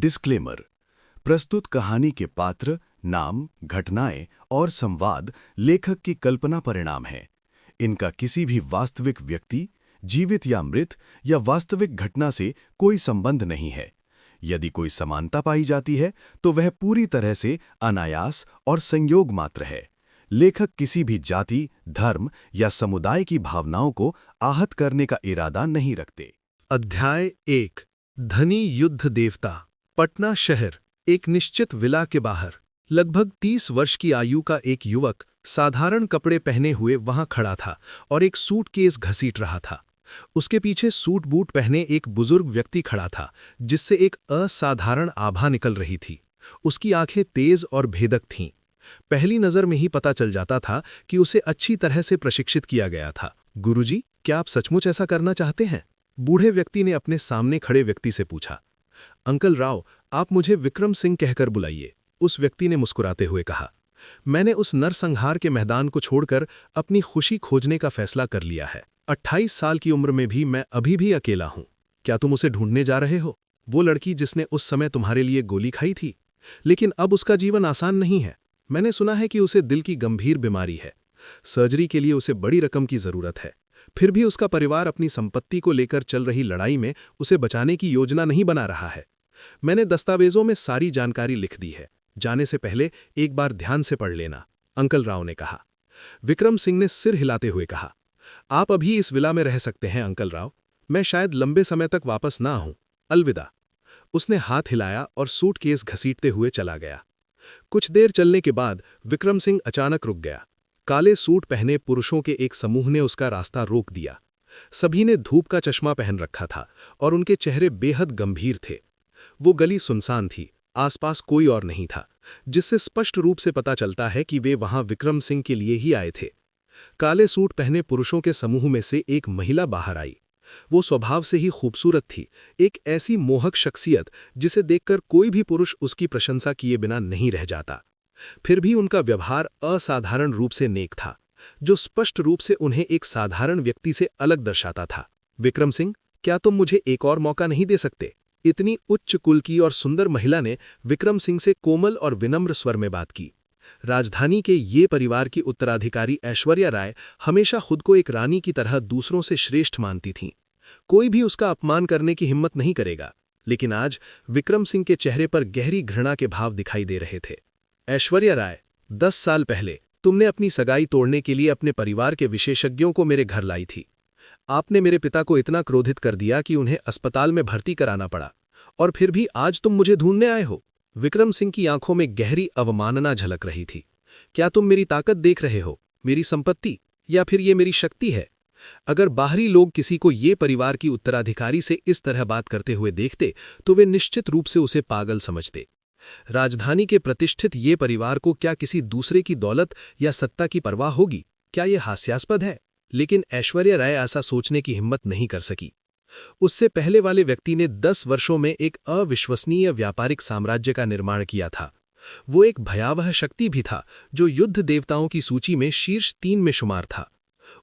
Disclaimer. प्रस्तुत कहानी के पात्र, नाम, घटनाएं और संवाद लेखक की कल्पना परिणाम हैं। इनका किसी भी वास्तविक व्यक्ति, जीवित या मृत, या वास्तविक घटना से कोई संबंध नहीं है। यदि कोई समानता पाई जाती है तो वह पूरी तरह से अनायास और संयोग मात्र है। लेखक किसी भी जाति, धर्म या समुदाय की भावनाओं को आहत करने का इरादा नहीं रखते। अध्याय 1। धनी युद्ध देवता। पटना शहर। एक निश्चित विला के बाहर लगभग 30 वर्ष की आयु का एक युवक साधारण कपड़े पहने हुए वहां खड़ा था और एक सूटकेस घसीट रहा था। उसके पीछे सूट बूट पहने एक बुजुर्ग व्यक्ति खड़ा था, जिससे एक असाधारण आभा निकल रही थी। उसकी आंखें तेज और भेदक थीं। पहली नजर में ही पता चल जाता था कि उसे अच्छी तरह से प्रशिक्षित किया गया था। गुरुजी, क्या आप सचमुच ऐसा करना चाहते हैं? बूढ़े व्यक्ति ने अपने सामने खड़े व्यक्ति से पूछा। अंकल राव, आप मुझे विक्रम सिंह कहकर बुलाइए, उस व्यक्ति ने मुस्कुराते हुए कहा। मैंने उस नरसंहार के मैदान को छोड़कर अपनी खुशी खोजने का फैसला कर लिया है। 28 साल की उम्र में भी मैं अभी भी अकेला हूं। क्या तुम उसे ढूंढने जा रहे हो? वो लड़की जिसने उस समय तुम्हारे लिए गोली खाई थी। लेकिन अब उसका जीवन आसान नहीं है। मैंने सुना है कि उसे दिल की गंभीर बीमारी है। सर्जरी के लिए उसे बड़ी रकम की जरूरत है। फिर भी उसका परिवार अपनी संपत्ति को लेकर चल रही लड़ाई में उसे बचाने की योजना नहीं बना रहा है। मैंने दस्तावेजों में सारी जानकारी लिख दी है। जाने से पहले एक बार ध्यान से पढ़ लेना, अंकल राव ने कहा। विक्रम सिंह ने सिर हिलाते हुए कहा, आप अभी इस विला में रह सकते हैं अंकल राव। मैं शायद लंबे समय तक वापस ना आऊं। अलविदा। उसने हाथ हिलाया और सूटकेस घसीटते हुए चला गया। कुछ देर चलने के बाद विक्रम सिंह अचानक रुक गया। काले सूट पहने पुरुषों के एक समूह ने उसका रास्ता रोक दिया। सभी ने धूप का चश्मा पहन रखा था और उनके चेहरे बेहद गंभीर थे। वो गली सुनसान थी, आसपास कोई और नहीं था, जिससे स्पष्ट रूप से पता चलता है कि वे वहां विक्रम सिंह के लिए ही आए थे। काले सूट पहने पुरुषों के समूह में से एक महिला बाहर आई। वो स्वभाव से ही खूबसूरत थी, एक ऐसी मोहक शख्सियत जिसे देखकर कोई भी पुरुष उसकी प्रशंसा किए बिना नहीं रह जाता। फिर भी उनका व्यवहार असाधारण रूप से नेक था, जो स्पष्ट रूप से उन्हें एक साधारण व्यक्ति से अलग दर्शाता था। विक्रम सिंह, क्या तुम मुझे एक और मौका नहीं दे सकते? इतनी उच्च कुल की और सुंदर महिला ने विक्रम सिंह से कोमल और विनम्र स्वर में बात की। राजधानी के ये परिवार की उत्तराधिकारी ऐश्वर्या राय हमेशा खुद को एक रानी की तरह दूसरों से श्रेष्ठ मानती थीं। कोई भी उसका अपमान करने की हिम्मत नहीं करेगा। लेकिन आज विक्रम सिंह के चेहरे पर गहरी घृणा के भाव दिखाई दे रहे थे। ऐश्वर्या राय, 10 साल पहले तुमने अपनी सगाई तोड़ने के लिए अपने परिवार के विशेषज्ञों को मेरे घर लाई थी। आपने मेरे पिता को इतना क्रोधित कर दिया कि उन्हें अस्पताल में भर्ती कराना पड़ा, और फिर भी आज तुम मुझे ढूंढने आए हो। विक्रम सिंह की आंखों में गहरी अवमानना झलक रही थी। क्या तुम मेरी ताकत देख रहे हो, मेरी संपत्ति, या फिर ये मेरी शक्ति है? अगर बाहरी लोग किसी को ये परिवार की उत्तराधिकारी से इस तरह बात करते हुए देखते तो वे निश्चित रूप से उसे पागल समझते। राजधानी के प्रतिष्ठित ये परिवार को क्या किसी दूसरे की दौलत या सत्ता की परवाह होगी? क्या यह हास्यास्पद है? लेकिन ऐश्वर्या राय ऐसा सोचने की हिम्मत नहीं कर सकी। उससे पहले वाले व्यक्ति ने 10 वर्षों में एक अविश्वसनीय व्यापारिक साम्राज्य का निर्माण किया था। वो एक भयावह शक्ति भी था, जो युद्ध देवताओं की सूची में शीर्ष 3 में शुमार था।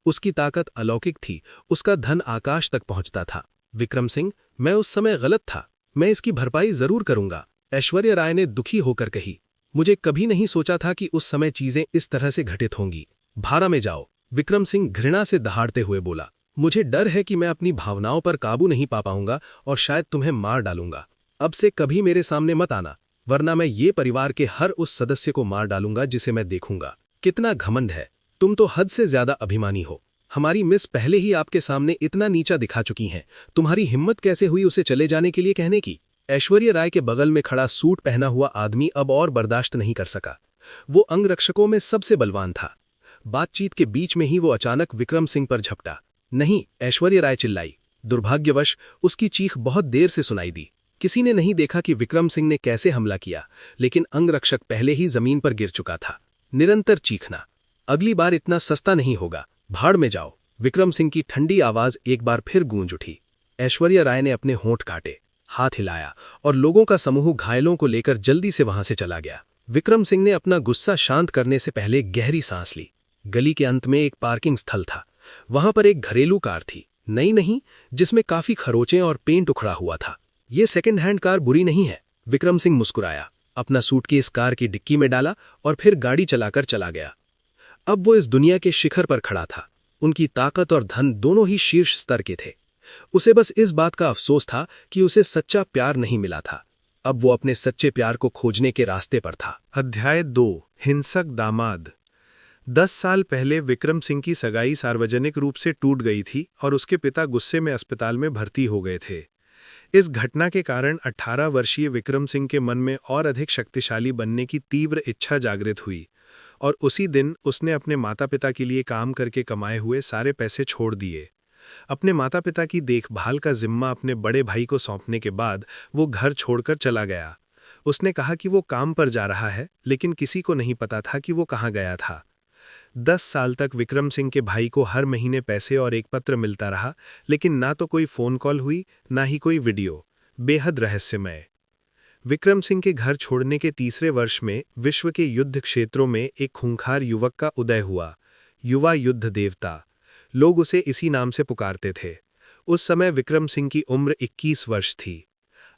उसकी ताकत अलौकिक थी, उसका धन आकाश तक पहुंचता था। विक्रम सिंह, मैं उस समय गलत था। मैं इसकी भरपाई जरूर करूंगा, ऐश्वर्या राय ने दुखी होकर कही। मुझे कभी नहीं सोचा था कि उस समय चीजें इस तरह से घटित होंगी। भारा में जाओ, विक्रम सिंह घृणा से दहाड़ते हुए बोला। मुझे डर है कि मैं अपनी भावनाओं पर काबू नहीं पा पाऊंगा और शायद तुम्हें मार डालूंगा। अब से कभी मेरे सामने मत आना, वरना मैं ये परिवार के हर उस सदस्य को मार डालूंगा जिसे मैं देखूंगा। कितना घमंड है, तुम तो हद से ज्यादा अभिमानी हो। हमारी मिस पहले ही आपके सामने इतना नीचा दिखा चुकी हैं। तुम्हारी हिम्मत कैसे हुई उसे चले जाने के लिए कहने की? ऐश्वर्या राय के बगल में खड़ा सूट पहना हुआ आदमी अब और बर्दाश्त नहीं कर सका। वो अंगरक्षकों में सबसे बलवान था। बातचीत के बीच में ही वो अचानक विक्रम सिंह पर झपटा। नहीं, ऐश्वर्या राय चिल्लाई। दुर्भाग्यवश उसकी चीख बहुत देर से सुनाई दी। किसी ने नहीं देखा कि विक्रम सिंह ने कैसे हमला किया, लेकिन अंगरक्षक पहले ही जमीन पर गिर चुका था। निरंतर चीखना, अगली बार इतना सस्ता नहीं होगा, भाड़ में जाओ। विक्रम सिंह की ठंडी आवाज एक बार फिर गूंज उठी। ऐश्वर्या राय ने अपने होंठ काटे, हाथ हिलाया और लोगों का समूह घायलों को लेकर जल्दी से वहां से चला गया। विक्रम सिंह ने अपना गुस्सा शांत करने से पहले गहरी सांस ली। गली के अंत में एक पार्किंग स्थल था। वहां पर एक घरेलू कार थी, नई नहीं, जिसमें काफी खरोंचें और पेंट उखड़ा हुआ था। ये सेकंड हैंड कार बुरी नहीं है, विक्रम सिंह मुस्कुराया, अपना सूटकेस कार की डिक्की में डाला और फिर गाड़ी चलाकर चला गया। अब वो इस दुनिया के शिखर पर खड़ा था। उनकी ताकत और धन दोनों ही शीर्ष स्तर के थे। उसे बस इस बात का अफसोस था कि उसे सच्चा प्यार नहीं मिला था। अब वो अपने सच्चे प्यार को खोजने के रास्ते पर था। अध्याय 2 हिंसक दामाद। 10 साल पहले विक्रम सिंह की सगाई सार्वजनिक रूप से टूट गई थी और उसके पिता गुस्से में अस्पताल में भर्ती हो गए थे। इस घटना के कारण 18 वर्षीय विक्रम सिंह के मन में और अधिक शक्तिशाली बनने की तीव्र इच्छा जागृत हुई और उसी दिन उसने अपने माता पिता के लिए काम करके कमाए हुए सारे पैसे छोड़ दिए। अपने माता पिता की देखभाल का जिम्मा अपने बड़े भाई को सौंपने के बाद वो घर छोड़कर चला गया। उसने कहा कि वो काम पर जा रहा है, लेकिन किसी को नहीं पता था कि वो कहाँ गया था। 10 साल तक विक्रम सिंह के भाई को हर महीने पैसे और एक पत्र मिलता रहा, लेकिन ना तो कोई फोन कॉल हुई, ना ही कोई वीडियो। बेहद रहस्यमय। विक्रम सिंह के घर छोड़ने के तीसरे वर्ष में विश्व के युद्ध क्षेत्रों में एक खूंखार युवक का उदय हुआ। युवा युद्ध देवता, लोग उसे इसी नाम से पुकारते थे। उस समय विक्रम सिंह की उम्र 21 वर्ष थी।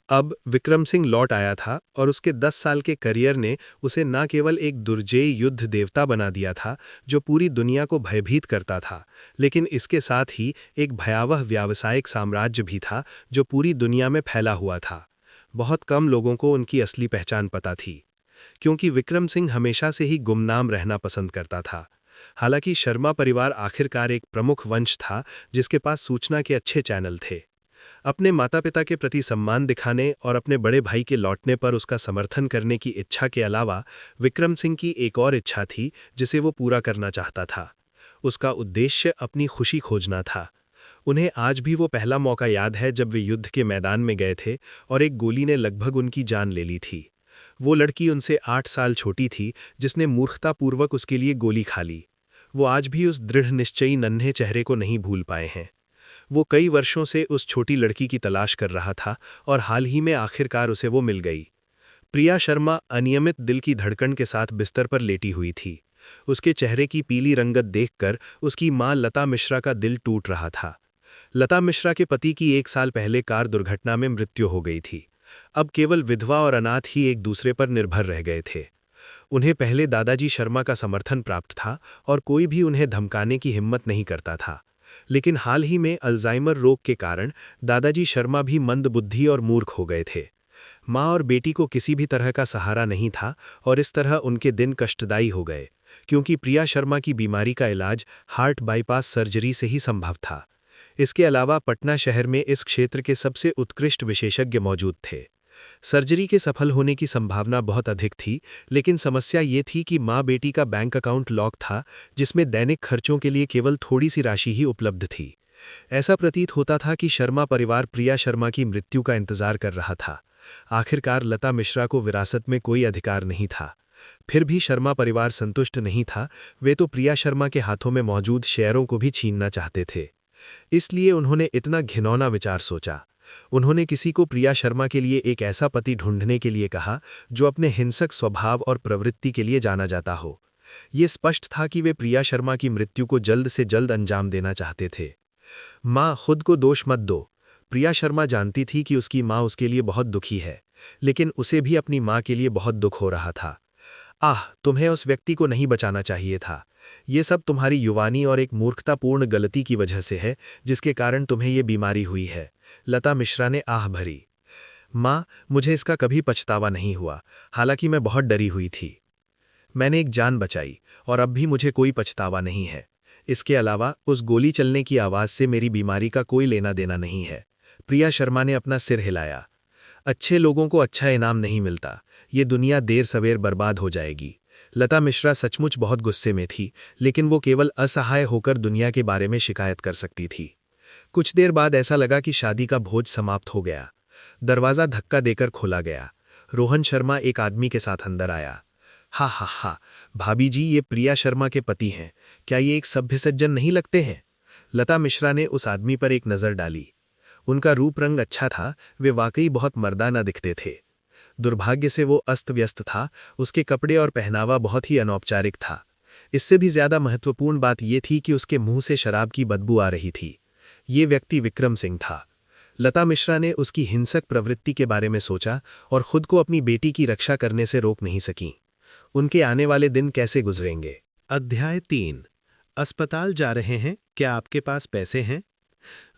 अब विक्रम सिंह लौट आया था और उसके 10 साल के करियर ने उसे न केवल एक दुर्जेय युद्ध देवता बना दिया था जो पूरी दुनिया को भयभीत करता था, लेकिन इसके साथ ही एक भयावह व्यावसायिक साम्राज्य भी था जो पूरी दुनिया में फैला हुआ था। बहुत कम लोगों को उनकी असली पहचान पता थी, क्योंकि विक्रम सिंह हमेशा से ही गुमनाम रहना पसंद करता था। हालांकि शर्मा परिवार आखिरकार एक प्रमुख वंश था जिसके पास सूचना के अच्छे चैनल थे। अपने माता पिता के प्रति सम्मान दिखाने और अपने बड़े भाई के लौटने पर उसका समर्थन करने की इच्छा के अलावा विक्रम सिंह की एक और इच्छा थी जिसे वो पूरा करना चाहता था। उसका उद्देश्य अपनी खुशी खोजना था। उन्हें आज भी वो पहला मौका याद है जब वे युद्ध के मैदान में गए थे और एक गोली ने लगभग उनकी जान ले ली थी। वो लड़की उनसे 8 साल छोटी थी जिसने मूर्खतापूर्वक उसके लिए गोली खा ली। वो आज भी उस दृढ़ निश्चयी नन्हे चेहरे को नहीं भूल पाए हैं। वो कई वर्षों से उस छोटी लड़की की तलाश कर रहा था और हाल ही में आखिरकार उसे वो मिल गई। प्रिया शर्मा अनियमित दिल की धड़कन के साथ बिस्तर पर लेटी हुई थी। उसके चेहरे की पीली रंगत देखकर उसकी मां लता मिश्रा का दिल टूट रहा था। लता मिश्रा के पति की 1 साल पहले कार दुर्घटना में मृत्यु हो गई थी। अब केवल विधवा और अनाथ ही एक दूसरे पर निर्भर रह गए थे। उन्हें पहले दादाजी शर्मा का समर्थन प्राप्त था और कोई भी उन्हें धमकाने की हिम्मत नहीं करता था, लेकिन हाल ही में अल्जाइमर रोग के कारण दादाजी शर्मा भी मंदबुद्धि और मूर्ख हो गए थे। माँ और बेटी को किसी भी तरह का सहारा नहीं था और इस तरह उनके दिन कष्टदायी हो गए, क्योंकि प्रिया शर्मा की बीमारी का इलाज हार्ट बाईपास सर्जरी से ही संभव था। इसके अलावा पटना शहर में इस क्षेत्र के सबसे उत्कृष्ट विशेषज्ञ मौजूद थे। सर्जरी के सफल होने की संभावना बहुत अधिक थी, लेकिन समस्या ये थी कि माँ बेटी का बैंक अकाउंट लॉक था जिसमें दैनिक खर्चों के लिए केवल थोड़ी सी राशि ही उपलब्ध थी। ऐसा प्रतीत होता था कि शर्मा परिवार प्रिया शर्मा की मृत्यु का इंतजार कर रहा था। आखिरकार लता मिश्रा को विरासत में कोई अधिकार नहीं था। फिर भी शर्मा परिवार संतुष्ट नहीं था। वे तो प्रिया शर्मा के हाथों में मौजूद शेयरों को भी छीनना चाहते थे। इसलिए उन्होंने इतना घिनौना विचार सोचा। उन्होंने किसी को प्रिया शर्मा के लिए एक ऐसा पति ढूंढने के लिए कहा जो अपने हिंसक स्वभाव और प्रवृत्ति के लिए जाना जाता हो। ये स्पष्ट था कि वे प्रिया शर्मा की मृत्यु को जल्द से जल्द अंजाम देना चाहते थे। माँ, खुद को दोष मत दो। प्रिया शर्मा जानती थी कि उसकी माँ उसके लिए बहुत दुखी है, लेकिन उसे भी अपनी माँ के लिए बहुत दुख हो रहा था। तुम्हें उस व्यक्ति को नहीं बचाना चाहिए था। ये सब तुम्हारी युवानी और एक मूर्खतापूर्ण गलती की वजह से है जिसके कारण तुम्हें ये बीमारी हुई है, लता मिश्रा ने आह भरी। माँ, मुझे इसका कभी पछतावा नहीं हुआ, हालांकि मैं बहुत डरी हुई थी। मैंने एक जान बचाई और अब भी मुझे कोई पछतावा नहीं है। इसके अलावा उस गोली चलने की आवाज़ से मेरी बीमारी का कोई लेना देना नहीं है। प्रिया शर्मा ने अपना सिर हिलाया। अच्छे लोगों को अच्छा इनाम नहीं मिलता। ये दुनिया देर सवेर बर्बाद हो जाएगी। लता मिश्रा सचमुच बहुत गुस्से में थी, लेकिन वो केवल असहाय होकर दुनिया के बारे में शिकायत कर सकती थी। कुछ देर बाद ऐसा लगा कि शादी का भोज समाप्त हो गया। दरवाज़ा धक्का देकर खोला गया। रोहन शर्मा एक आदमी के साथ अंदर आया। हा, भाभी जी, ये प्रिया शर्मा के पति हैं। क्या ये एक सभ्य सज्जन नहीं लगते हैं? लता मिश्रा ने उस आदमी पर एक नज़र डाली। उनका रूप रंग अच्छा था, वे वाकई बहुत मर्दाना दिखते थे। दुर्भाग्य से वो अस्त व्यस्त था। उसके कपड़े और पहनावा बहुत ही अनौपचारिक था। इससे भी ज्यादा महत्वपूर्ण बात यह थी कि उसके मुंह से शराब की बदबू आ रही थी। ये व्यक्ति विक्रम सिंह था। लता मिश्रा ने उसकी हिंसक प्रवृत्ति के बारे में सोचा और खुद को अपनी बेटी की रक्षा करने से रोक नहीं सकी। उनके आने वाले दिन कैसे गुजरेंगे? अध्याय 3। अस्पताल जा रहे हैं, क्या आपके पास पैसे हैं?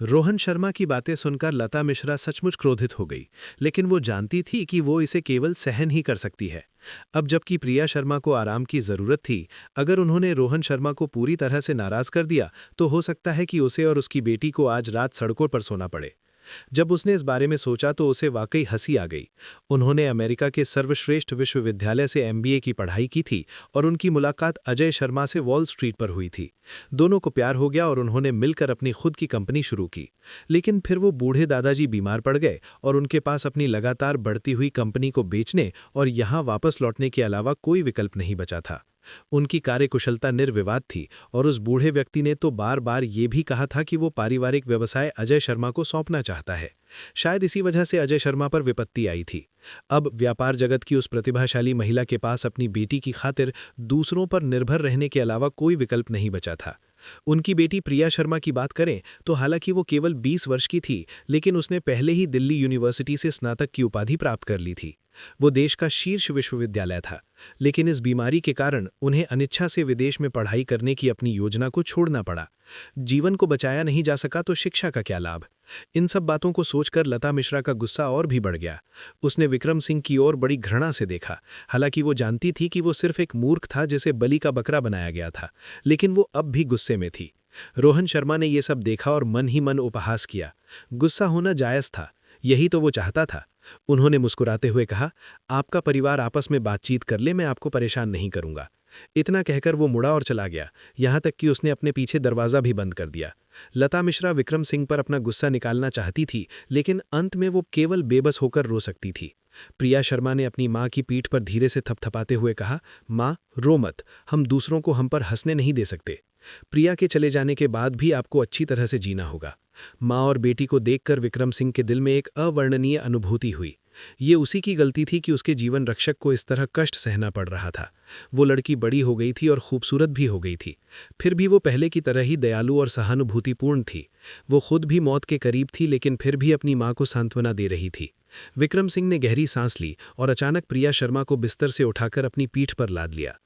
रोहन शर्मा की बातें सुनकर लता मिश्रा सचमुच क्रोधित हो गई, लेकिन वो जानती थी कि वो इसे केवल सहन ही कर सकती है। अब जबकि प्रिया शर्मा को आराम की जरूरत थी, अगर उन्होंने रोहन शर्मा को पूरी तरह से नाराज कर दिया तो हो सकता है कि उसे और उसकी बेटी को आज रात सड़कों पर सोना पड़े। जब उसने इस बारे में सोचा तो उसे वाकई हंसी आ गई। उन्होंने अमेरिका के सर्वश्रेष्ठ विश्वविद्यालय से MBA की पढ़ाई की थी और उनकी मुलाकात अजय शर्मा से वॉल स्ट्रीट पर हुई थी। दोनों को प्यार हो गया और उन्होंने मिलकर अपनी खुद की कंपनी शुरू की। लेकिन फिर वो बूढ़े दादाजी बीमार पड़ गए और उनके पास अपनी लगातार बढ़ती हुई कंपनी को बेचने और यहाँ वापस लौटने के अलावा कोई विकल्प नहीं बचा था। उनकी कार्यकुशलता निर्विवाद थी और उस बूढ़े व्यक्ति ने तो बार बार ये भी कहा था कि वो पारिवारिक व्यवसाय अजय शर्मा को सौंपना चाहता है। शायद इसी वजह से अजय शर्मा पर विपत्ति आई थी। अब व्यापार जगत की उस प्रतिभाशाली महिला के पास अपनी बेटी की खातिर दूसरों पर निर्भर रहने के अलावा कोई विकल्प नहीं बचा था। उनकी बेटी प्रिया शर्मा की बात करें तो हालांकि वो केवल 20 वर्ष की थी, लेकिन उसने पहले ही दिल्ली यूनिवर्सिटी से स्नातक की उपाधि प्राप्त कर ली थी। वो देश का शीर्ष विश्वविद्यालय था, लेकिन इस बीमारी के कारण उन्हें अनिच्छा से विदेश में पढ़ाई करने की अपनी योजना को छोड़ना पड़ा। जीवन को बचाया नहीं जा सका तो शिक्षा का क्या लाभ? इन सब बातों को सोचकर लता मिश्रा का गुस्सा और भी बढ़ गया। उसने विक्रम सिंह की ओर बड़ी घृणा से देखा। हालांकि वो जानती थी कि वो सिर्फ एक मूर्ख था जिसे बलि का बकरा बनाया गया था, लेकिन वो अब भी गुस्से में थी। रोहन शर्मा ने ये सब देखा और मन ही मन उपहास किया। गुस्सा होना जायज था, यही तो वो चाहता था। उन्होंने मुस्कुराते हुए कहा, आपका परिवार आपस में बातचीत कर ले, मैं आपको परेशान नहीं करूंगा। इतना कहकर वो मुड़ा और चला गया, यहाँ तक कि उसने अपने पीछे दरवाज़ा भी बंद कर दिया। लता मिश्रा विक्रम सिंह पर अपना गुस्सा निकालना चाहती थी, लेकिन अंत में वो केवल बेबस होकर रो सकती थी। प्रिया शर्मा ने अपनी माँ की पीठ पर धीरे से थपथपाते हुए कहा, माँ रो मत, हम दूसरों को हम पर हंसने नहीं दे सकते। प्रिया के चले जाने के बाद भी आपको अच्छी तरह से जीना होगा। माँ और बेटी को देखकर विक्रम सिंह के दिल में एक अवर्णनीय अनुभूति हुई। ये उसी की गलती थी कि उसके जीवन रक्षक को इस तरह कष्ट सहना पड़ रहा था। वो लड़की बड़ी हो गई थी और खूबसूरत भी हो गई थी, फिर भी वो पहले की तरह ही दयालु और सहानुभूतिपूर्ण थी। वो खुद भी मौत के करीब थी, लेकिन फिर भी अपनी माँ को सांत्वना दे रही थी। विक्रम सिंह ने गहरी सांस ली और अचानक प्रिया शर्मा को बिस्तर से उठाकर अपनी पीठ पर लाद लिया।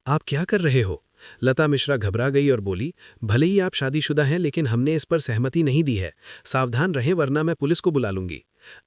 आप क्या कर रहे हो? लता मिश्रा घबरा गई और बोली, भले ही आप शादीशुदा हैं, लेकिन हमने इस पर सहमति नहीं दी है। सावधान रहें वरना मैं पुलिस को बुला लूंगी।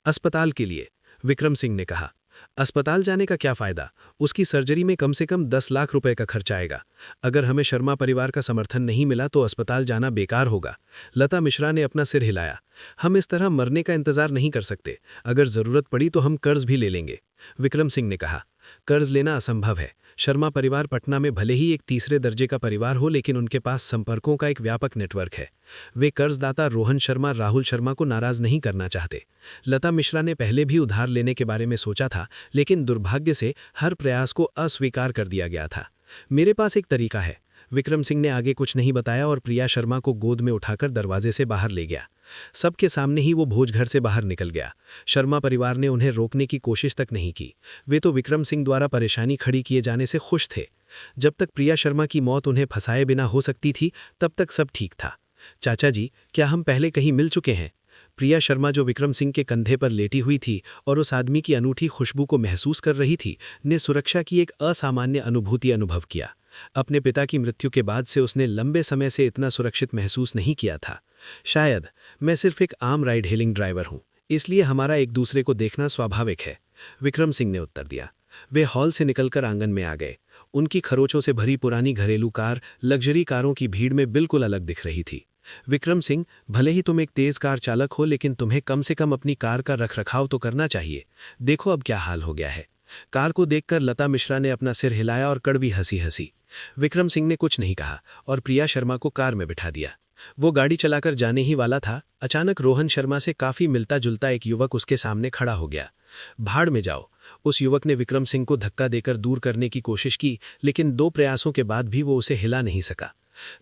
अस्पताल के लिए, विक्रम सिंह ने कहा। अस्पताल जाने का क्या फायदा? उसकी सर्जरी में कम से कम 10 लाख रुपए का खर्च आएगा। अगर हमें शर्मा परिवार का समर्थन नहीं मिला तो अस्पताल जाना बेकार होगा। लता मिश्रा ने अपना सिर हिलाया। हम इस तरह मरने का इंतजार नहीं कर सकते। अगर जरूरत पड़ी तो हम कर्ज भी ले लेंगे। विक्रम सिंह ने कहा, कर्ज लेना असंभव है। शर्मा परिवार पटना में भले ही एक तीसरे दर्जे का परिवार हो, लेकिन उनके पास संपर्कों का एक व्यापक नेटवर्क है। वे कर्जदाता रोहन शर्मा राहुल शर्मा को नाराज नहीं करना चाहते। लता मिश्रा ने पहले भी उधार लेने के बारे में सोचा था, लेकिन दुर्भाग्य से हर प्रयास को अस्वीकार कर दिया गया था। मेरे पास एक तरीका है। विक्रम सिंह ने आगे कुछ नहीं बताया और प्रिया शर्मा को गोद में उठाकर दरवाजे से बाहर ले गया। सबके सामने ही वो भोज घर से बाहर निकल गया। शर्मा परिवार ने उन्हें रोकने की कोशिश तक नहीं की। वे तो विक्रम सिंह द्वारा परेशानी खड़ी किए जाने से खुश थे। जब तक प्रिया शर्मा की मौत उन्हें फंसाए बिना हो सकती थी, तब तक सब ठीक था। चाचा जी, क्या हम पहले कहीं मिल चुके हैं? प्रिया शर्मा, जो विक्रम सिंह के कंधे पर लेटी हुई थी और उस आदमी की अनूठी खुशबू को महसूस कर रही थी, ने सुरक्षा की एक असामान्य अनुभूति अनुभव किया। अपने पिता की मृत्यु के बाद से उसने लंबे समय से इतना सुरक्षित महसूस नहीं किया था। शायद मैं सिर्फ एक आम राइड हेलिंग ड्राइवर हूं, इसलिए हमारा एक दूसरे को देखना स्वाभाविक है, विक्रम सिंह ने उत्तर दिया। वे हॉल से निकलकर आंगन में आ गए। उनकी खरोचों से भरी पुरानी घरेलू कार लग्जरी कारों की भीड़ में बिल्कुल अलग दिख रही थी। विक्रम सिंह, भले ही तुम एक तेज कार चालक हो, लेकिन तुम्हें कम से कम अपनी कार का रखरखाव तो करना चाहिए। देखो अब क्या हाल हो गया है। कार को देखकर लता मिश्रा ने अपना सिर हिलाया और कड़वी हंसी हंसी। विक्रम सिंह ने कुछ नहीं कहा और प्रिया शर्मा को कार में बिठा दिया। वो गाड़ी चलाकर जाने ही वाला था, अचानक रोहन शर्मा से काफी मिलता जुलता एक युवक उसके सामने खड़ा हो गया। भाड़ में जाओ, उस युवक ने विक्रम सिंह को धक्का देकर दूर करने की कोशिश की, लेकिन 2 प्रयासों के बाद भी वो उसे हिला नहीं सका।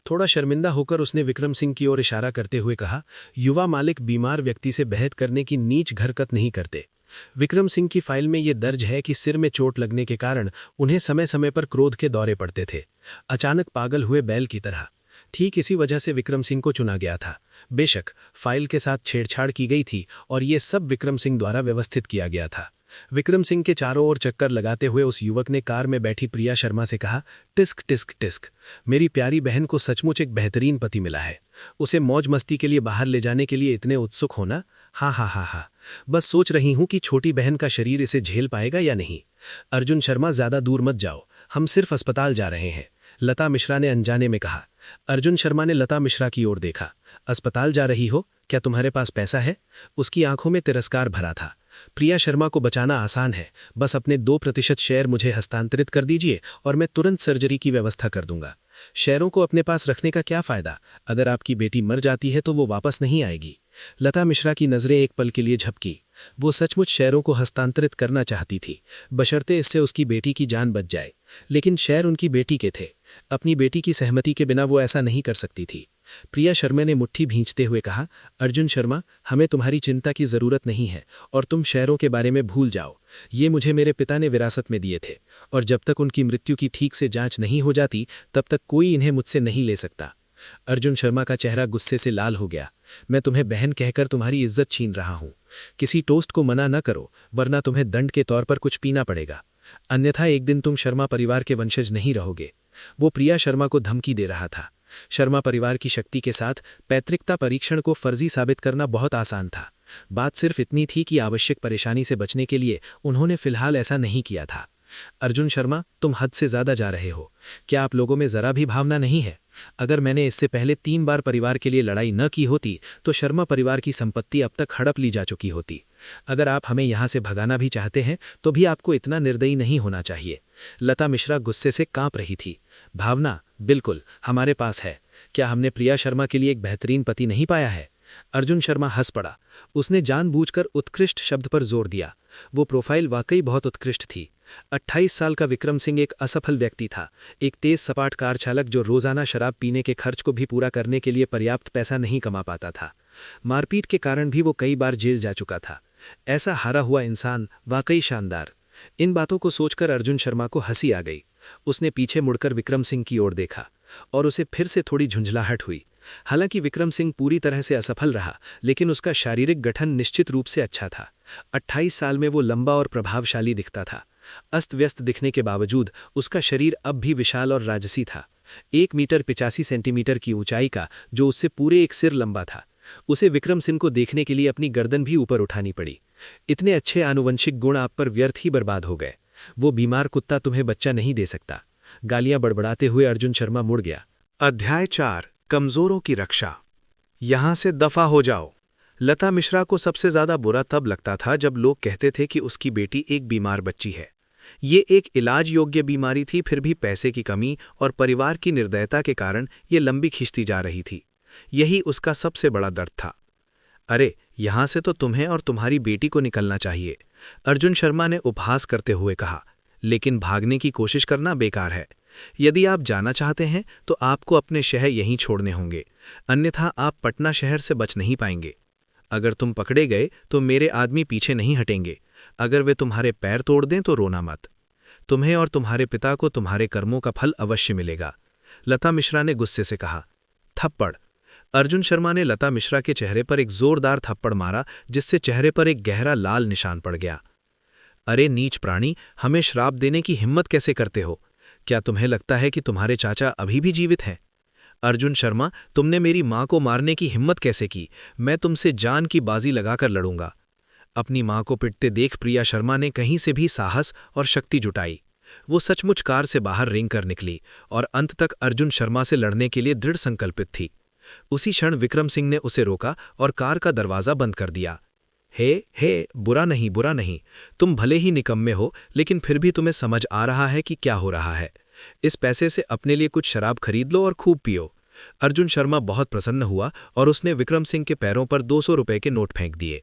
थोड़ा शर्मिंदा होकर उसने विक्रम सिंह की ओर इशारा करते हुए कहा, युवा मालिक बीमार व्यक्ति से बहस करने की नीच हरकत नहीं करते। विक्रम सिंह की फाइल में ये दर्ज है कि सिर में चोट लगने के कारण उन्हें समय समय पर क्रोध के दौरे पड़ते थे, अचानक पागल हुए बैल की तरह। ठीक इसी वजह से विक्रम सिंह को चुना गया था। बेशक फाइल के साथ छेड़छाड़ की गई थी और ये सब विक्रम सिंह द्वारा व्यवस्थित किया गया था। विक्रम सिंह के चारों ओर चक्कर लगाते हुए उस युवक ने कार में बैठी प्रिया शर्मा से कहा, टिस्क टिस्क टिस्क, मेरी प्यारी बहन को सचमुच एक बेहतरीन पति मिला है। उसे मौज मस्ती के लिए बाहर ले जाने के लिए इतने उत्सुक होना, हाँ हाँ हाँ हाँ, बस सोच रही हूं कि छोटी बहन का शरीर इसे झेल पाएगा या नहीं। अर्जुन शर्मा, ज्यादा दूर मत जाओ, हम सिर्फ अस्पताल जा रहे हैं, लता मिश्रा ने अनजाने में कहा। अर्जुन शर्मा ने लता मिश्रा की ओर देखा। अस्पताल जा रही हो? क्या तुम्हारे पास पैसा है? उसकी आंखों में तिरस्कार भरा था। प्रिया शर्मा को बचाना आसान है, बस अपने 2% शेयर मुझे हस्तांतरित कर दीजिए और मैं तुरंत सर्जरी की व्यवस्था कर दूंगा। शेयरों को अपने पास रखने का क्या फायदा? अगर आपकी बेटी मर जाती है तो वो वापस नहीं आएगी। लता मिश्रा की नजरें एक पल के लिए झपकी। वो सचमुच शेयरों को हस्तांतरित करना चाहती थी, बशर्ते इससे उसकी बेटी की जान बच जाए। लेकिन शेयर उनकी बेटी के थे, अपनी बेटी की सहमति के बिना वो ऐसा नहीं कर सकती थी। प्रिया शर्मा ने मुट्ठी भींचते हुए कहा, अर्जुन शर्मा, हमें तुम्हारी चिंता की जरूरत नहीं है और तुम शेयरों के बारे में भूल जाओ। ये मुझे मेरे पिता ने विरासत में दिए थे और जब तक उनकी मृत्यु की ठीक से जांच नहीं हो जाती तब तक कोई इन्हें मुझसे नहीं ले सकता। अर्जुन शर्मा का चेहरा गुस्से से लाल हो गया। मैं तुम्हें बहन कहकर तुम्हारी इज्जत छीन रहा हूं। किसी टोस्ट को मना न करो, वरना तुम्हें दंड के तौर पर कुछ पीना पड़ेगा, अन्यथा एक दिन तुम शर्मा परिवार के वंशज नहीं रहोगे। वो प्रिया शर्मा को धमकी दे रहा था। शर्मा परिवार की शक्ति के साथ पैतृकता परीक्षण को फर्जी साबित करना बहुत आसान था। बात सिर्फ इतनी थी कि आवश्यक परेशानी से बचने के लिए उन्होंने फिलहाल ऐसा नहीं किया था। अर्जुन शर्मा, तुम हद से ज्यादा जा रहे हो। क्या आप लोगों में जरा भी भावना नहीं है? अगर मैंने इससे पहले 3 बार परिवार के लिए लड़ाई न की होती तो शर्मा परिवार की संपत्ति अब तक हड़प ली जा चुकी होती। अगर आप हमें यहां से भगाना भी चाहते हैं तो भी आपको इतना निर्दयी नहीं होना चाहिए। लता मिश्रा गुस्से से कांप रही थी। भावना, बिल्कुल हमारे पास है। क्या हमने प्रिया शर्मा के लिए एक बेहतरीन पति नहीं पाया है? अर्जुन शर्मा हंस पड़ा। उसने जानबूझकर उत्कृष्ट शब्द पर जोर दिया। वो प्रोफाइल वाकई बहुत उत्कृष्ट थी। 28 साल का विक्रम सिंह एक असफल व्यक्ति था, एक तेज सपाट कार चालक जो रोजाना शराब पीने के खर्च को भी पूरा करने के लिए पर्याप्त पैसा नहीं कमा पाता था। मारपीट के कारण भी वो कई बार जेल जा चुका था। ऐसा हारा हुआ इंसान वाकई शानदार। इन बातों को सोचकर अर्जुन शर्मा को हंसी आ गई। उसने पीछे मुड़कर विक्रम सिंह की ओर देखा और उसे फिर से थोड़ी झुंझलाहट हुई। हालांकि विक्रम सिंह पूरी तरह से असफल रहा, लेकिन उसका शारीरिक गठन निश्चित रूप से अच्छा था। 28 साल में वो लंबा और प्रभावशाली दिखता था। अस्त व्यस्त दिखने के बावजूद उसका शरीर अब भी विशाल और राजसी था। 1 मीटर 85 सेंटीमीटर की ऊंचाई का, जो उससे पूरे एक सिर लंबा था। उसे विक्रम सिंह को देखने के लिए अपनी गर्दन भी ऊपर उठानी पड़ी। इतने अच्छे आनुवंशिक गुण आप पर व्यर्थ ही बर्बाद हो गए। वो बीमार कुत्ता तुम्हें बच्चा नहीं दे सकता। गालियां बड़बड़ाते हुए अर्जुन शर्मा मुड़ गया। अध्याय 4, कमजोरों की रक्षा। यहां से दफा हो जाओ। लता मिश्रा को सबसे ज्यादा बुरा तब लगता था जब लोग कहते थे कि उसकी बेटी एक बीमार बच्ची है। ये एक इलाज योग्य बीमारी थी, फिर भी पैसे की कमी और परिवार की निर्दयता के कारण ये लंबी खिंचती जा रही थी। यही उसका सबसे बड़ा दर्द था। अरे, यहां से तो तुम्हें और तुम्हारी बेटी को निकलना चाहिए, अर्जुन शर्मा ने उपहास करते हुए कहा। लेकिन भागने की कोशिश करना बेकार है। यदि आप जाना चाहते हैं तो आपको अपने शहर यहीं छोड़ने होंगे, अन्यथा आप पटना शहर से बच नहीं पाएंगे। अगर तुम पकड़े गए तो मेरे आदमी पीछे नहीं हटेंगे। अगर वे तुम्हारे पैर तोड़ दें तो रोना मत। तुम्हें और तुम्हारे पिता को तुम्हारे कर्मों का फल अवश्य मिलेगा, लता मिश्रा ने गुस्से से कहा। थप्पड़। अर्जुन शर्मा ने लता मिश्रा के चेहरे पर एक जोरदार थप्पड़ मारा, जिससे चेहरे पर एक गहरा लाल निशान पड़ गया। अरे नीच प्राणी, हमें श्राप देने की हिम्मत कैसे करते हो? क्या तुम्हें लगता है कि तुम्हारे चाचा अभी भी जीवित हैं? अर्जुन शर्मा, तुमने मेरी मां को मारने की हिम्मत कैसे की? मैं तुमसे जान की बाजी लगाकर लड़ूंगा। अपनी मां को पिटते देख प्रिया शर्मा ने कहीं से भी साहस और शक्ति जुटाई। वो सचमुच कार से बाहर रेंग कर निकली और अंत तक अर्जुन शर्मा से लड़ने के लिए दृढ़ संकल्पित थी। उसी क्षण विक्रम सिंह ने उसे रोका और कार का दरवाजा बंद कर दिया। हे, बुरा नहीं, तुम भले ही निकम्मे हो, लेकिन फिर भी तुम्हें समझ आ रहा है कि क्या हो रहा है। इस पैसे से अपने लिए कुछ शराब खरीद लो और खूब पियो। अर्जुन शर्मा बहुत प्रसन्न हुआ और उसने विक्रम सिंह के पैरों पर 200 रुपए के नोट फेंक दिए।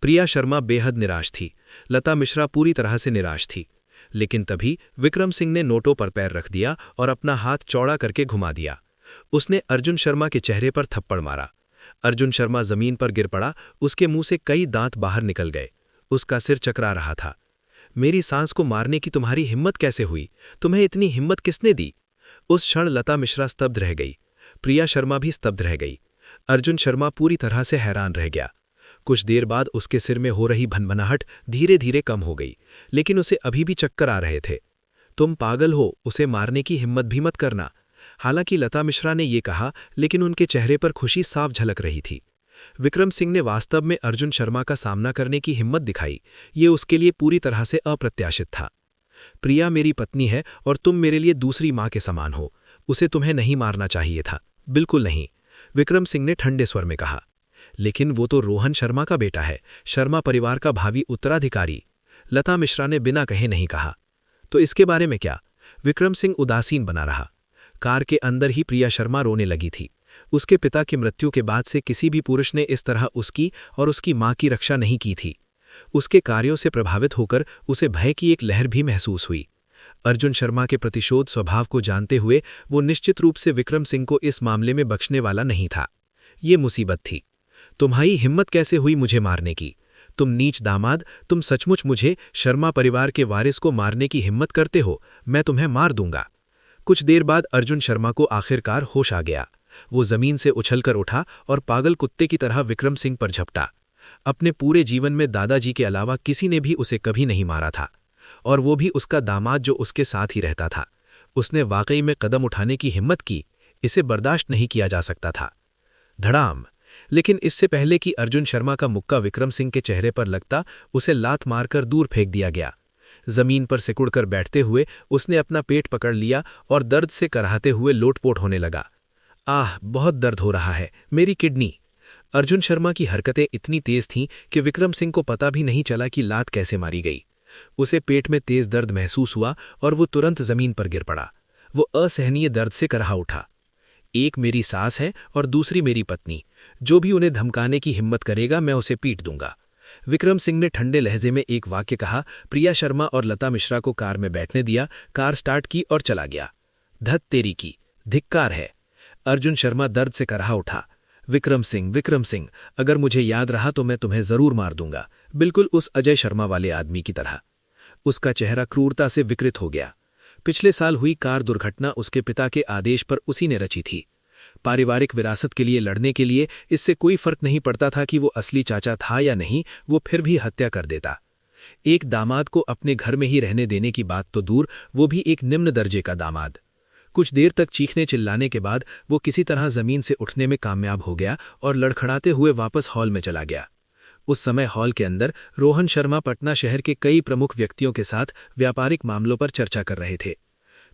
प्रिया शर्मा बेहद निराश थी। लता मिश्रा पूरी तरह से निराश थी। लेकिन तभी विक्रम सिंह ने नोटों पर पैर रख दिया और अपना हाथ चौड़ा करके घुमा दिया। उसने अर्जुन शर्मा के चेहरे पर थप्पड़ मारा। अर्जुन शर्मा जमीन पर गिर पड़ा। उसके मुंह से कई दांत बाहर निकल गए। उसका सिर चकरा रहा था। मेरी सांस को मारने की तुम्हारी हिम्मत कैसे हुई? तुम्हें इतनी हिम्मत किसने दी? उस क्षण लता मिश्रा स्तब्ध रह गई। प्रिया शर्मा भी स्तब्ध रह गई। अर्जुन शर्मा पूरी तरह से हैरान रह गया। कुछ देर बाद उसके सिर में हो रही भनभनाहट धीरे धीरे कम हो गई, लेकिन उसे अभी भी चक्कर आ रहे थे। तुम पागल हो, उसे मारने की हिम्मत भी मत करना। हालांकि लता मिश्रा ने ये कहा, लेकिन उनके चेहरे पर खुशी साफ झलक रही थी। विक्रम सिंह ने वास्तव में अर्जुन शर्मा का सामना करने की हिम्मत दिखाई। ये उसके लिए पूरी तरह से अप्रत्याशित था। प्रिया मेरी पत्नी है और तुम मेरे लिए दूसरी मां के समान हो। उसे तुम्हें नहीं मारना चाहिए था, बिल्कुल नहीं, विक्रम सिंह ने ठंडे स्वर में कहा। लेकिन वो तो रोहन शर्मा का बेटा है, शर्मा परिवार का भावी उत्तराधिकारी, लता मिश्रा ने बिना कहे नहीं कहा। तो इसके बारे में क्या? विक्रम सिंह उदासीन बना रहा। कार के अंदर ही प्रिया शर्मा रोने लगी थी। उसके पिता की मृत्यु के बाद से किसी भी पुरुष ने इस तरह उसकी और उसकी मां की रक्षा नहीं की थी। उसके कार्यों से प्रभावित होकर उसे भय की एक लहर भी महसूस हुई। अर्जुन शर्मा के प्रतिशोध स्वभाव को जानते हुए वो निश्चित रूप से विक्रम सिंह को इस मामले में बख्शने वाला नहीं था। ये मुसीबत थी। तुम्हारी हिम्मत कैसे हुई मुझे मारने की? तुम नीच दामाद, तुम सचमुच मुझे, शर्मा परिवार के वारिस को मारने की हिम्मत करते हो? मैं तुम्हें मार दूंगा। कुछ देर बाद अर्जुन शर्मा को आखिरकार होश आ गया। वो जमीन से उछलकर उठा और पागल कुत्ते की तरह विक्रम सिंह पर झपटा। अपने पूरे जीवन में दादाजी के अलावा किसी ने भी उसे कभी नहीं मारा था, और वो भी उसका दामाद जो उसके साथ ही रहता था। उसने वाकई में कदम उठाने की हिम्मत की। इसे बर्दाश्त नहीं किया जा सकता था। धड़ाम! लेकिन इससे पहले कि अर्जुन शर्मा का मुक्का विक्रम सिंह के चेहरे पर लगता, उसे लात मारकर दूर फेंक दिया गया। जमीन पर सिकुड़कर बैठते हुए उसने अपना पेट पकड़ लिया और दर्द से कराहते हुए लोटपोट होने लगा। आह, बहुत दर्द हो रहा है, मेरी किडनी। अर्जुन शर्मा की हरकतें इतनी तेज थीं कि विक्रम सिंह को पता भी नहीं चला कि लात कैसे मारी गई। उसे पेट में तेज दर्द महसूस हुआ और वो तुरंत जमीन पर गिर पड़ा। वो असहनीय दर्द से कराह उठा। एक मेरी सास है और दूसरी मेरी पत्नी। जो भी उन्हें धमकाने की हिम्मत करेगा मैं उसे पीट दूंगा। विक्रम सिंह ने ठंडे लहजे में एक वाक्य कहा। प्रिया शर्मा और लता मिश्रा को कार में बैठने दिया, कार स्टार्ट की और चला गया। धत तेरी की, धिक्कार है। अर्जुन शर्मा दर्द से कराह उठा। विक्रम सिंह, अगर मुझे याद रहा तो मैं तुम्हें जरूर मार दूंगा, बिल्कुल उस अजय शर्मा वाले आदमी की तरह। उसका चेहरा क्रूरता से विकृत हो गया। पिछले साल हुई कार दुर्घटना उसके पिता के आदेश पर उसी ने रची थी। पारिवारिक विरासत के लिए लड़ने के लिए इससे कोई फर्क नहीं पड़ता था कि वो असली चाचा था या नहीं, वो फिर भी हत्या कर देता। एक दामाद को अपने घर में ही रहने देने की बात तो दूर, वो भी एक निम्न दर्जे का दामाद। कुछ देर तक चीखने चिल्लाने के बाद वो किसी तरह जमीन से उठने में कामयाब हो गया और लड़खड़ाते हुए वापस हॉल में चला गया। उस समय हॉल के अंदर रोहन शर्मा पटना शहर के कई प्रमुख व्यक्तियों के साथ व्यापारिक मामलों पर चर्चा कर रहे थे।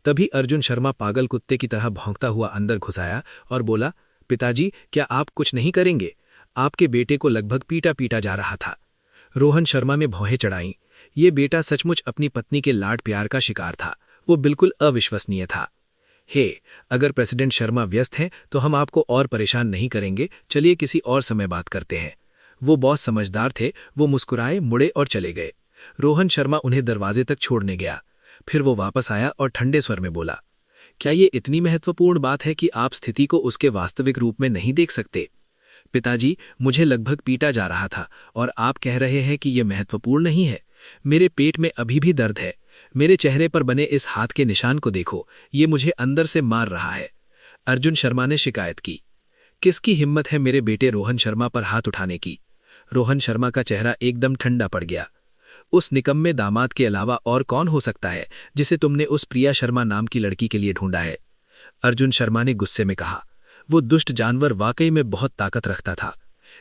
तभी अर्जुन शर्मा पागल कुत्ते की तरह भौंकता हुआ अंदर घुस आया और बोला, पिताजी, क्या आप कुछ नहीं करेंगे? आपके बेटे को लगभग पीटा पीटा जा रहा था। रोहन शर्मा ने भौहें चढ़ाईं। ये बेटा सचमुच अपनी पत्नी के लाड प्यार का शिकार था। वो बिल्कुल अविश्वसनीय था। हे, अगर प्रेसिडेंट शर्मा व्यस्त हैं तो हम आपको और परेशान नहीं करेंगे, चलिए किसी और समय बात करते हैं। वो बॉस समझदार थे। वो मुस्कुराए, मुड़े और चले गए। रोहन शर्मा उन्हें दरवाजे तक छोड़ने गया। फिर वो वापस आया और ठंडे स्वर में बोला, क्या ये इतनी महत्वपूर्ण बात है कि आप स्थिति को उसके वास्तविक रूप में नहीं देख सकते? पिताजी, मुझे लगभग पीटा जा रहा था और आप कह रहे हैं कि यह महत्वपूर्ण नहीं है। मेरे पेट में अभी भी दर्द है। मेरे चेहरे पर बने इस हाथ के निशान को देखो, ये मुझे अंदर से मार रहा है। अर्जुन शर्मा ने शिकायत की। किसकी हिम्मत है मेरे बेटे रोहन शर्मा पर हाथ उठाने की? रोहन शर्मा का चेहरा एकदम ठंडा पड़ गया। उस निकम्मे दामाद के अलावा और कौन हो सकता है जिसे तुमने उस प्रिया शर्मा नाम की लड़की के लिए ढूंढा है? अर्जुन शर्मा ने गुस्से में कहा। वो दुष्ट जानवर वाकई में बहुत ताकत रखता था।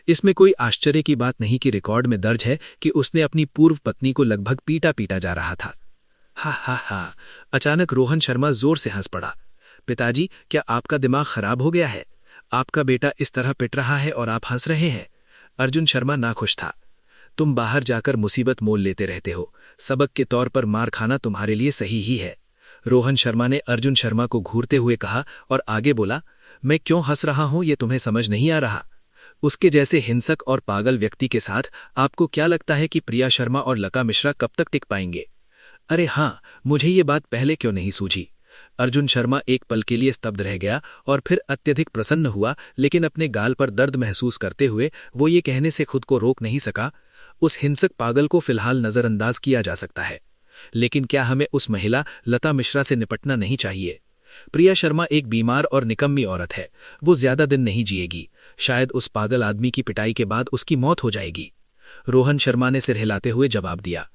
इसमें कोई आश्चर्य की बात नहीं कि रिकॉर्ड में दर्ज है कि उसने अपनी पूर्व पत्नी को लगभग पीटा पीटा जा रहा था। हा हा हा! अचानक रोहन शर्मा जोर से हंस पड़ा। पिताजी, क्या आपका दिमाग खराब हो गया है? आपका बेटा इस तरह पिट रहा है और आप हंस रहे हैं। अर्जुन शर्मा नाखुश था। तुम बाहर जाकर मुसीबत मोल लेते रहते हो। सबक के तौर पर मार खाना तुम्हारे लिए सही ही है। रोहन शर्मा ने अर्जुन शर्मा को घूरते हुए कहा और आगे बोला, मैं क्यों हंस रहा हूं ये तुम्हें समझ नहीं आ रहा। उसके जैसे हिंसक और पागल व्यक्ति के साथ आपको क्या लगता है कि प्रिया शर्मा और लता मिश्रा कब तक टिक पाएंगे? अरे हाँ, मुझे ये बात पहले क्यों नहीं सूझी। अर्जुन शर्मा एक पल के लिए स्तब्ध रह गया और फिर अत्यधिक प्रसन्न हुआ, लेकिन अपने गाल पर दर्द महसूस करते हुए वो ये कहने से खुद को रोक नहीं सका, उस हिंसक पागल को फिलहाल नजरअंदाज किया जा सकता है, लेकिन क्या हमें उस महिला लता मिश्रा से निपटना नहीं चाहिए? प्रिया शर्मा एक बीमार और निकम्मी औरत है। वो ज्यादा दिन नहीं जिएगी। शायद उस पागल आदमी की पिटाई के बाद उसकी मौत हो जाएगी। रोहन शर्मा ने सिर हिलाते हुए जवाब दिया।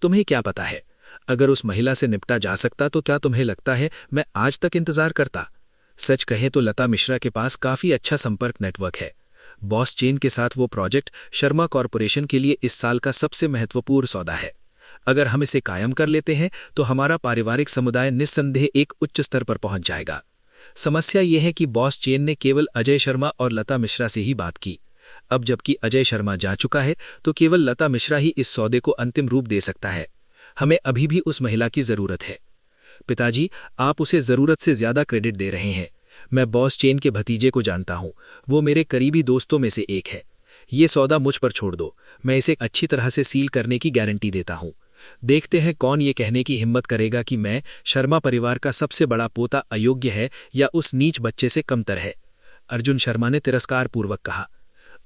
तुम्हें क्या पता है? अगर उस महिला से निपटा जा सकता तो क्या तुम्हें लगता है मैं आज तक इंतजार करता? सच कहें तो लता मिश्रा के पास काफी अच्छा संपर्क नेटवर्क है। बॉस चेन के साथ वो प्रोजेक्ट शर्मा कॉरपोरेशन के लिए इस साल का सबसे महत्वपूर्ण सौदा है। अगर हम इसे कायम कर लेते हैं तो हमारा पारिवारिक समुदाय निस्संदेह एक उच्च स्तर पर पहुंच जाएगा। समस्या ये है कि बॉस चेन ने केवल अजय शर्मा और लता मिश्रा से ही बात की। अब जबकि अजय शर्मा जा चुका है तो केवल लता मिश्रा ही इस सौदे को अंतिम रूप दे सकता है। हमें अभी भी उस महिला की जरूरत है। पिताजी, आप उसे जरूरत से ज्यादा क्रेडिट दे रहे हैं। मैं बॉस चेन के भतीजे को जानता हूं। वो मेरे करीबी दोस्तों में से एक है। ये सौदा मुझ पर छोड़ दो। मैं इसे अच्छी तरह से सील करने की गारंटी देता हूं। देखते हैं कौन ये कहने की हिम्मत करेगा कि मैं शर्मा परिवार का सबसे बड़ा पोता अयोग्य है या उस नीच बच्चे से कमतर है। अर्जुन शर्मा ने तिरस्कार पूर्वक कहा।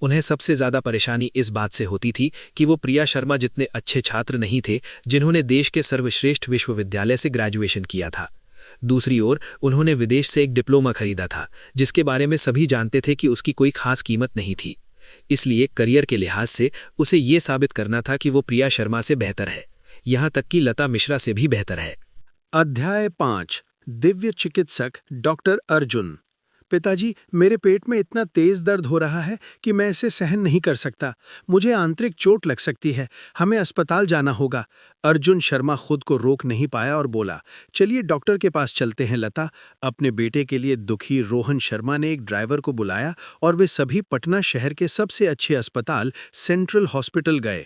उन्हें सबसे ज्यादा परेशानी इस बात से होती थी कि वो प्रिया शर्मा जितने अच्छे छात्र नहीं थे जिन्होंने देश के सर्वश्रेष्ठ विश्वविद्यालय से ग्रेजुएशन किया था। दूसरी ओर उन्होंने विदेश से एक डिप्लोमा खरीदा था जिसके बारे में सभी जानते थे कि उसकी कोई खास कीमत नहीं थी। इसलिए करियर के लिहाज से उसे ये साबित करना था कि वो प्रिया शर्मा से बेहतर है, यहाँ तक कि लता मिश्रा से भी बेहतर है। अध्याय 5 दिव्य चिकित्सक डॉक्टर अर्जुन। पिताजी, मेरे पेट में इतना तेज दर्द हो रहा है कि मैं इसे सहन नहीं कर सकता। मुझे आंतरिक चोट लग सकती है। हमें अस्पताल जाना होगा। अर्जुन शर्मा खुद को रोक नहीं पाया और बोला, चलिए डॉक्टर के पास चलते हैं लता। अपने बेटे के लिए दुखी रोहन शर्मा ने एक ड्राइवर को बुलाया और वे सभी पटना शहर के सबसे अच्छे अस्पताल सेंट्रल हॉस्पिटल गए।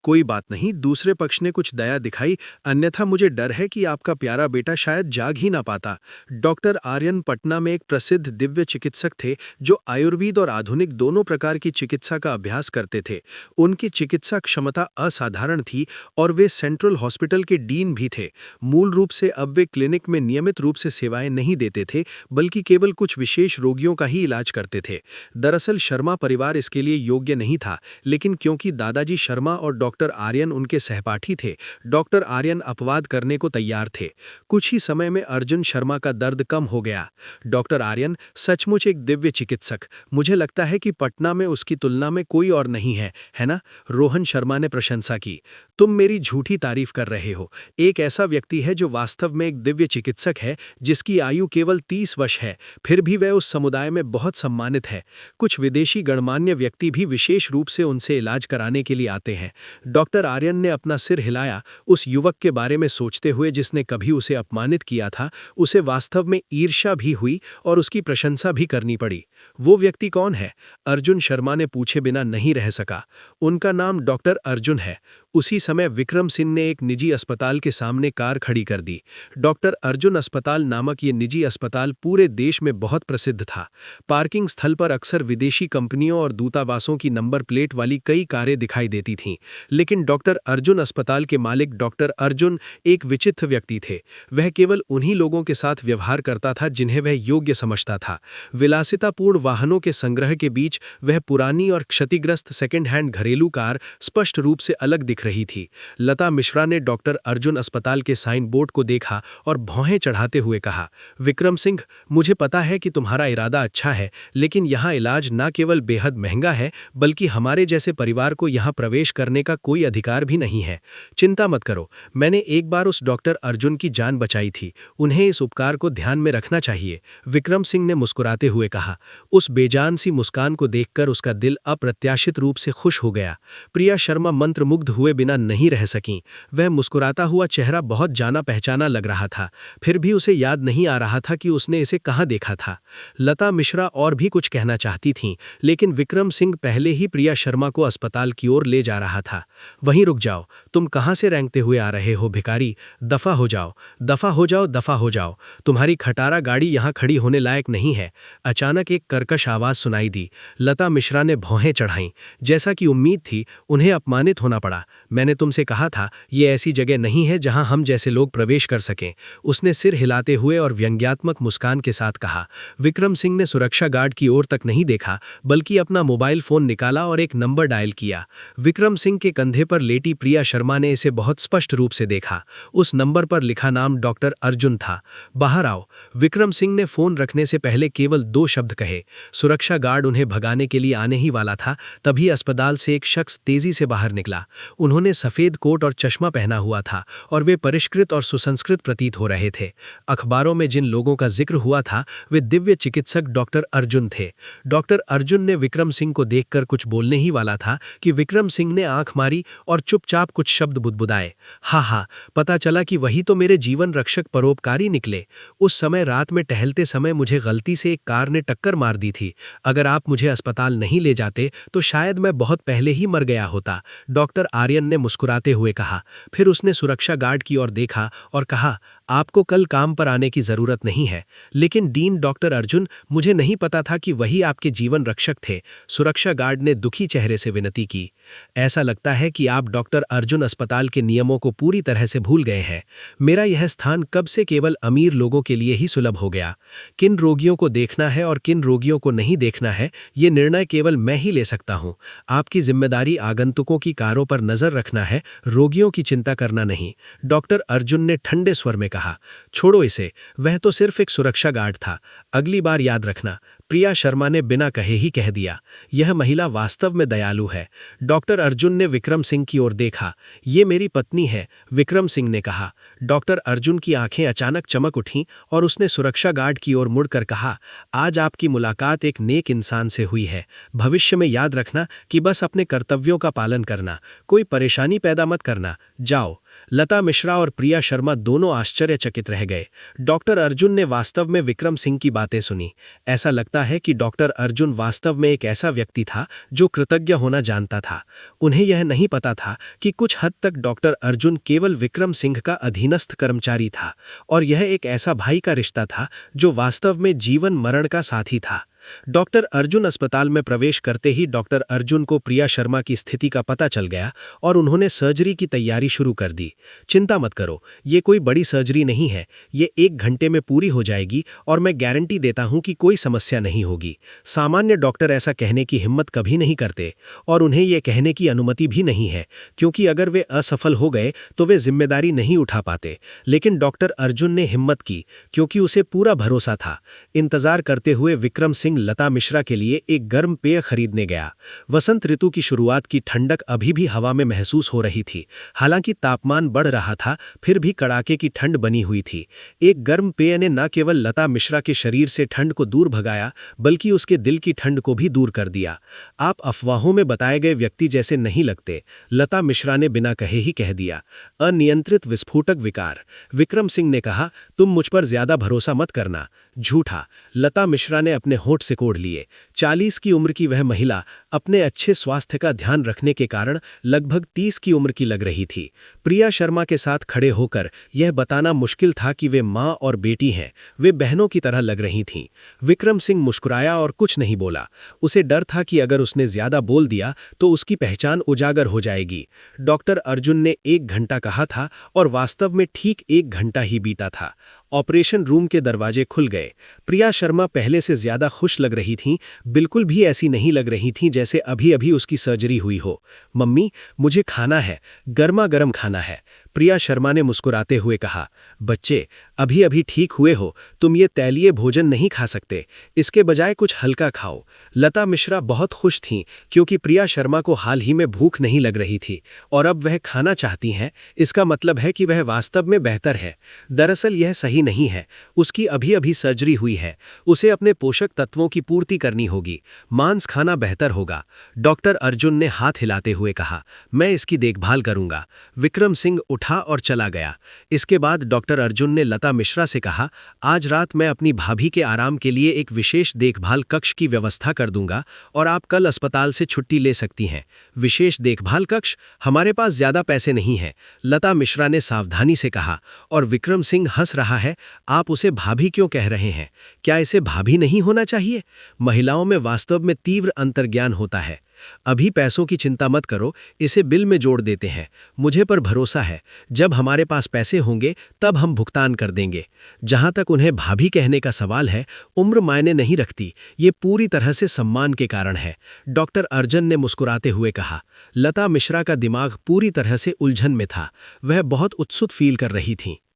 कोई बात नहीं, दूसरे पक्ष ने कुछ दया दिखाई, अन्यथा मुझे डर है कि आपका प्यारा बेटा शायद जाग ही ना पाता। डॉक्टर आर्यन पटना में एक प्रसिद्ध दिव्य चिकित्सक थे जो आयुर्वेद और आधुनिक दोनों प्रकार की चिकित्सा का अभ्यास करते थे। उनकी चिकित्सा क्षमता असाधारण थी और वे सेंट्रल हॉस्पिटल के डीन भी थे। मूल रूप से अब वे क्लिनिक में नियमित रूप से सेवाएं नहीं देते थे, बल्कि केवल कुछ विशेष रोगियों का ही इलाज करते थे। दरअसल शर्मा परिवार इसके लिए योग्य नहीं था, लेकिन क्योंकि दादाजी शर्मा और डॉक्टर आर्यन उनके सहपाठी थे, डॉक्टर आर्यन अपवाद करने को तैयार थे। कुछ ही समय में अर्जुन शर्मा का दर्द कम हो गया। डॉक्टर आर्यन सचमुच एक दिव्य चिकित्सक। मुझे लगता है कि पटना में उसकी तुलना में कोई और नहीं है ना? रोहन शर्मा ने प्रशंसा की। तुम मेरी झूठी तारीफ कर रहे हो। एक ऐसा व्यक्ति है जो वास्तव में एक दिव्य चिकित्सक है, जिसकी आयु केवल 30 वर्ष है, फिर भी वह उस समुदाय में बहुत सम्मानित है। कुछ विदेशी गणमान्य व्यक्ति भी विशेष रूप से उनसे इलाज कराने के लिए आते हैं। डॉक्टर आर्यन ने अपना सिर हिलाया, उस युवक के बारे में सोचते हुए जिसने कभी उसे अपमानित किया था। उसे वास्तव में ईर्ष्या भी हुई और उसकी प्रशंसा भी करनी पड़ी। वो व्यक्ति कौन है? अर्जुन शर्मा ने पूछे बिना नहीं रह सका। उनका नाम डॉक्टर अर्जुन है। उसी समय विक्रम सिंह ने एक निजी अस्पताल के सामने कार खड़ी कर दी। डॉक्टर अर्जुन अस्पताल नामक ये निजी अस्पताल पूरे देश में बहुत प्रसिद्ध था। पार्किंग स्थल पर अक्सर विदेशी कंपनियों और दूतावासों की नंबर प्लेट वाली कई कारें दिखाई देती थीं। लेकिन डॉक्टर अर्जुन अस्पताल के मालिक डॉक्टर अर्जुन एक विचित्र व्यक्ति थे। वह केवल उन्हीं लोगों के साथ व्यवहार करता था जिन्हें वह योग्य समझता था। विलासितापूर्ण वाहनों के संग्रह के बीच वह पुरानी और क्षतिग्रस्त सेकेंड हैंड घरेलू कार स्पष्ट रूप से अलग दिख रही थी। लता मिश्रा ने डॉक्टर अर्जुन अस्पताल के साइन बोर्ड को देखा और भौहें चढ़ाते हुए कहा, विक्रम सिंह, मुझे पता है कि तुम्हारा इरादा अच्छा है, लेकिन यहाँ इलाज न केवल बेहद महंगा है, बल्कि हमारे जैसे परिवार को यहाँ प्रवेश करने का कोई अधिकार भी नहीं है। चिंता मत करो, मैंने एक बार उस डॉक्टर अर्जुन की जान बचाई थी। उन्हें इस उपकार को ध्यान में रखना चाहिए। विक्रम सिंह ने मुस्कुराते हुए कहा। उस बेजान सी मुस्कान को देखकर उसका दिल अप्रत्याशित रूप से खुश हो गया। प्रिया शर्मा मंत्रमुग्ध हुए बिना नहीं रह सकीं। वह मुस्कुराता हुआ चेहरा बहुत जाना पहचाना लग रहा था, फिर भी उसे याद नहीं आ रहा था कि उसने इसे कहाँ देखा था। लता मिश्रा और भी कुछ कहना चाहती थीं, लेकिन विक्रम सिंह पहले ही प्रिया शर्मा को अस्पताल की ओर ले जा रहा था। वहीं रुक जाओ, तुम कहाँ से रेंगते हुए आ रहे हो भिखारी? दफा हो जाओ, दफा हो जाओ, दफा हो जाओ। तुम्हारी खटारा गाड़ी यहाँ खड़ी होने लायक नहीं है। अचानक एक कर्कश आवाज सुनाई दी। लता मिश्रा ने भौहें चढ़ाईं। जैसा कि उम्मीद थी, उन्हें अपमानित होना पड़ा। मैंने तुमसे कहा था ये ऐसी जगह नहीं है जहां हम जैसे लोग प्रवेश कर सकें, उसने सिर हिलाते हुए और व्यंग्यात्मक मुस्कान के साथ कहा। विक्रम सिंह ने सुरक्षा गार्ड की ओर तक नहीं देखा, बल्कि अपना मोबाइल फोन निकाला और एक नंबर डायल किया। विक्रम सिंह के कंधे पर लेटी प्रिया शर्मा ने इसे बहुत स्पष्ट रूप से देखा। उस नंबर पर लिखा नाम डॉक्टर अर्जुन था। बाहर आओ। विक्रम सिंह ने फोन रखने से पहले केवल 2 शब्द कहे। सुरक्षा गार्ड उन्हें भगाने के लिए आने ही वाला था, तभी अस्पताल से एक शख्स तेजी से बाहर निकला। उन्होंने सफेद कोट और चश्मा पहना हुआ था और वे परिष्कृत और सुसंस्कृत प्रतीत हो रहे थे। अखबारों में जिन लोगों का जिक्र हुआ था वे दिव्य चिकित्सक डॉक्टर अर्जुन थे। डॉक्टर अर्जुन ने विक्रम सिंह को देखकर कुछ बोलने ही वाला था कि विक्रम सिंह ने आंख मारी और चुपचाप कुछ शब्द बुदबुदाए। हा, पता चला कि वही तो मेरे जीवन रक्षक परोपकारी निकले। उस समय रात में टहलते समय मुझे गलती से एक कार ने टक्कर मार दी थी। अगर आप मुझे अस्पताल नहीं ले जाते तो शायद मैं बहुत पहले ही मर गया होता, डॉक्टर आर्यन ने मुस्कुराते हुए कहा। फिर उसने सुरक्षा गार्ड की ओर देखा और कहा, आपको कल काम पर आने की जरूरत नहीं है। लेकिन डीन डॉक्टर अर्जुन, मुझे नहीं पता था कि वही आपके जीवन रक्षक थे, सुरक्षा गार्ड ने दुखी चेहरे से विनती की। ऐसा लगता है कि आप डॉक्टर अर्जुन अस्पताल के नियमों को पूरी तरह से भूल गए हैं। मेरा यह स्थान कब से केवल अमीर लोगों के लिए ही सुलभ हो गया। किन रोगियों को देखना है और किन रोगियों को नहीं देखना है, ये निर्णय केवल मैं ही ले सकता हूँ। आपकी जिम्मेदारी आगंतुकों की कारों पर नजर रखना है, रोगियों की चिंता करना नहीं, डॉक्टर अर्जुन ने ठंडे स्वर में कहा। छोड़ो इसे, वह तो सिर्फ एक सुरक्षा गार्ड था। अगली बार याद रखना, प्रिया शर्मा ने बिना कहे ही कह दिया। यह महिला वास्तव में दयालु है। डॉक्टर अर्जुन ने विक्रम सिंह की ओर देखा। ये मेरी पत्नी है, विक्रम सिंह ने कहा। डॉक्टर अर्जुन की आंखें अचानक चमक उठीं और उसने सुरक्षा गार्ड की ओर मुड़कर कहा, आज आपकी मुलाकात एक नेक इंसान से हुई है। भविष्य में याद रखना कि बस अपने कर्तव्यों का पालन करना, कोई परेशानी पैदा मत करना। जाओ। लता मिश्रा और प्रिया शर्मा दोनों आश्चर्यचकित रह गए। डॉक्टर अर्जुन ने वास्तव में विक्रम सिंह की बातें सुनी। ऐसा लगता है कि डॉक्टर अर्जुन वास्तव में एक ऐसा व्यक्ति था जो कृतज्ञ होना जानता था। उन्हें यह नहीं पता था कि कुछ हद तक डॉक्टर अर्जुन केवल विक्रम सिंह का अधीनस्थ कर्मचारी था और यह एक ऐसा भाई का रिश्ता था जो वास्तव में जीवन मरण का साथी था। डॉक्टर अर्जुन अस्पताल में प्रवेश करते ही डॉक्टर अर्जुन को प्रिया शर्मा की स्थिति का पता चल गया और उन्होंने सर्जरी की तैयारी शुरू कर दी। चिंता मत करो, ये कोई बड़ी सर्जरी नहीं है, ये 1 घंटे में पूरी हो जाएगी और मैं गारंटी देता हूं कि कोई समस्या नहीं होगी। सामान्य डॉक्टर ऐसा कहने की हिम्मत कभी नहीं करते और उन्हें यह कहने की अनुमति भी नहीं है, क्योंकि अगर वे असफल हो गए तो वे जिम्मेदारी नहीं उठा पाते। लेकिन डॉक्टर अर्जुन ने हिम्मत की क्योंकि उसे पूरा भरोसा था। इंतजार करते हुए विक्रम सिंह लता मिश्रा के लिए एक गर्म पेय खरीदने गया। वसंत ऋतु की शुरुआत की ठंडक अभी भी हवा में महसूस हो रही थी। हालांकि तापमान बढ़ रहा था, फिर भी कड़ाके की ठंड बनी हुई थी। एक गर्म पेय ने न केवल लता मिश्रा के शरीर से ठंड को दूर भगाया, बल्कि उसके दिल की ठंड को भी दूर कर दिया। आप अफवाहों में बताए गए व्यक्ति जैसे नहीं लगते, लता मिश्रा ने बिना कहे ही कह दिया। अनियंत्रित विस्फोटक विकार, विक्रम सिंह ने कहा, तुम मुझ पर ज्यादा भरोसा मत करना। झूठा, लता मिश्रा ने अपने होठ सिकोड़ लिए। 40 की उम्र की वह महिला अपने अच्छे स्वास्थ्य का ध्यान रखने के कारण लगभग 30 की उम्र की लग रही थी। प्रिया शर्मा के साथ खड़े होकर यह बताना मुश्किल था कि वे मां और बेटी हैं, वे बहनों की तरह लग रही थीं। विक्रम सिंह मुस्कुराया और कुछ नहीं बोला। उसे डर था कि अगर उसने ज्यादा बोल दिया तो उसकी पहचान उजागर हो जाएगी। डॉक्टर अर्जुन ने 1 घंटा कहा था और वास्तव में ठीक 1 घंटा ही बीता था। ऑपरेशन रूम के दरवाजे खुल गए। प्रिया शर्मा पहले से ज्यादा खुश लग रही थीं, बिल्कुल भी ऐसी नहीं लग रही थीं जैसे अभी अभी उसकी सर्जरी हुई हो। मम्मी, मुझे खाना है, गर्मा गर्म खाना है, प्रिया शर्मा ने मुस्कुराते हुए कहा। बच्चे, अभी अभी ठीक हुए हो, तुम ये तैलीय भोजन नहीं खा सकते, इसके बजाय कुछ हल्का खाओ। लता मिश्रा बहुत खुश थीं क्योंकि प्रिया शर्मा को हाल ही में भूख नहीं लग रही थी और अब वह खाना चाहती हैं। इसका मतलब है कि वह वास्तव में बेहतर है। दरअसल यह सही नहीं है, उसकी अभी अभी सर्जरी हुई है, उसे अपने पोषक तत्वों की पूर्ति करनी होगी। मांस खाना बेहतर होगा, डॉक्टर अर्जुन ने हाथ हिलाते हुए कहा। मैं इसकी देखभाल करूंगा। विक्रम सिंह उठा और चला गया। इसके बाद डॉक्टर अर्जुन ने लता मिश्रा से कहा, आज रात मैं अपनी भाभी के आराम के लिए एक विशेष देखभाल कक्ष की व्यवस्था कर दूंगा और आप कल अस्पताल से छुट्टी ले सकती हैं। विशेष देखभाल कक्ष? हमारे पास ज्यादा पैसे नहीं हैं, लता मिश्रा ने सावधानी से कहा और विक्रम विक्रम सिंह हंस रहा है। आप उसे भाभी क्यों कह रहे हैं? क्या इसे भाभी नहीं होना चाहिए? महिलाओं में वास्तव में तीव्र अंतर्ज्ञान होता है। अभी पैसों की चिंता मत करो, इसे बिल में जोड़ देते हैं। मुझे पर भरोसा है, जब हमारे पास पैसे होंगे तब हम भुगतान कर देंगे। जहां तक उन्हें भाभी कहने का सवाल है, उम्र मायने नहीं रखती, ये पूरी तरह से सम्मान के कारण है, डॉक्टर अर्जन ने मुस्कुराते हुए कहा। लता मिश्रा का दिमाग पूरी तरह से उलझन में था। वह बहुत उत्सुक फील कर रही थीं।